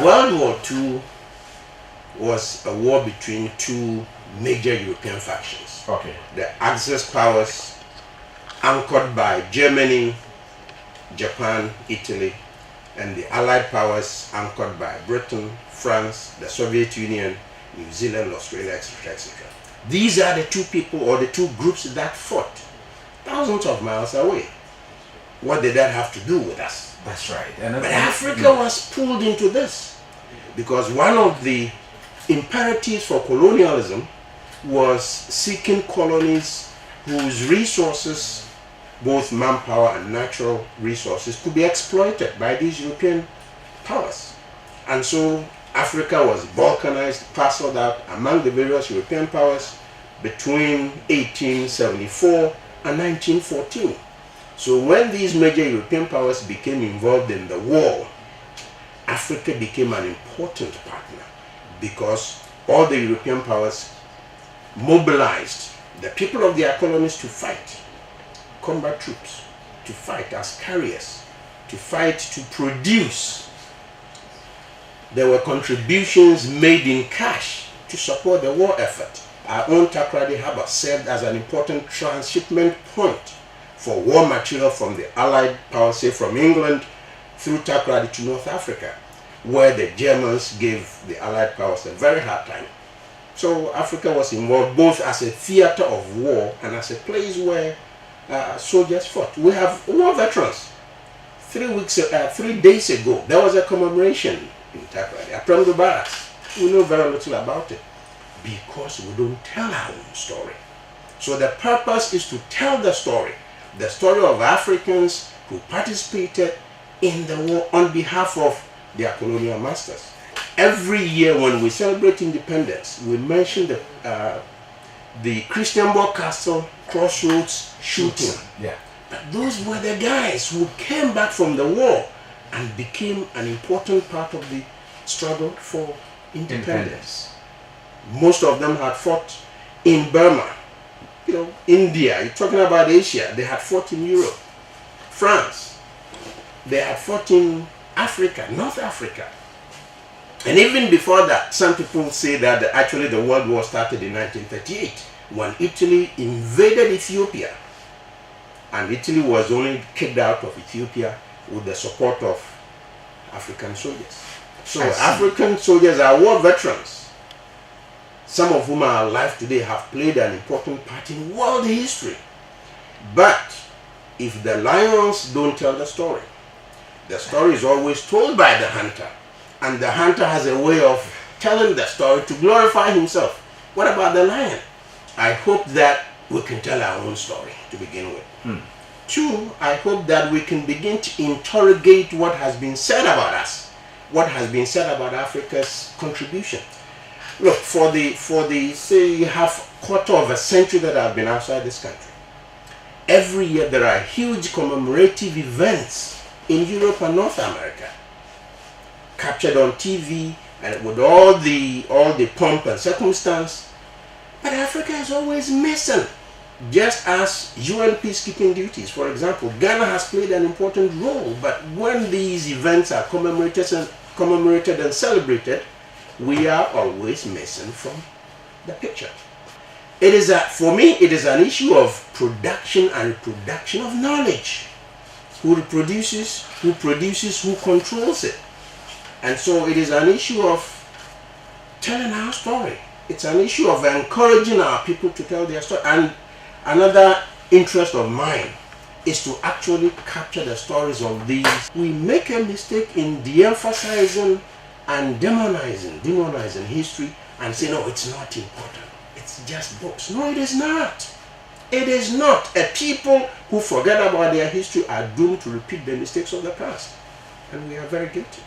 World War II was a war between two major European factions. Okay. The Axis powers, anchored by Germany, Japan, Italy, and the Allied powers anchored by Britain, France, the Soviet Union, New Zealand, Australia, etc., etc. These are the two people or the two groups that fought thousands of miles away. What did that have to do with us? That's right. But Africa was pulled into this because one of the imperatives for colonialism was seeking colonies whose resources, both manpower and natural resources, could be exploited by these European powers. And so Africa was balkanized, parceled out among the various European powers between 1874 and 1914. So when these major European powers became involved in the war, Africa became an important partner because all the European powers mobilized the people of their colonies to fight, combat troops, to fight as carriers, to fight to produce. There were contributions made in cash to support the war effort. Our own Takoradi Harbour served as an important transshipment point for war material from the Allied powers, say from England through Takoradi to North Africa, where the Germans gave the Allied powers a very hard time. So Africa was involved both as a theater of war and as a place where soldiers fought. We have war veterans. 3 days ago, there was a commemoration in Takoradi, at Premdo Barracks. We know very little about it because we don't tell our own story. So the purpose is to tell the story of Africans who participated in the war on behalf of their colonial masters. Every year when we celebrate independence, we mention the Christianborg Castle crossroads shooting. Yeah. But those were the guys who came back from the war and became an important part of the struggle for independence. Most of them had fought in Burma, India. You're talking about Asia. They had fought in Europe, France. They had fought in Africa, North Africa. And even before that, some people say that actually the World War started in 1938 when Italy invaded Ethiopia. And Italy was only kicked out of Ethiopia with the support of African soldiers. So African soldiers are war veterans. Some of whom are alive today have played an important part in world history. But if the lions don't tell the story is always told by the hunter. And the hunter has a way of telling the story to glorify himself. What about the lion? I hope that we can tell our own story to begin with. 2, I hope that we can begin to interrogate what has been said about us, what has been said about Africa's contribution. Look, for the say half quarter of a century that I've been outside this country, every year there are huge commemorative events in Europe and North America, captured on TV and with all the pomp and circumstance. But Africa is always missing. Just as UN peacekeeping duties, for example, Ghana has played an important role, but when these events are commemorated and celebrated, we are always missing from the picture. For me, it is an issue of production and reproduction of knowledge. Who produces, who controls it. And so it is an issue of telling our story. It's an issue of encouraging our people to tell their story. And another interest of mine is to actually capture the stories of these. We make a mistake in de-emphasizing and demonizing history and say, no, it's not important. It's just books. No, it is not. It is not. A people who forget about their history are doomed to repeat the mistakes of the past. And we are very guilty.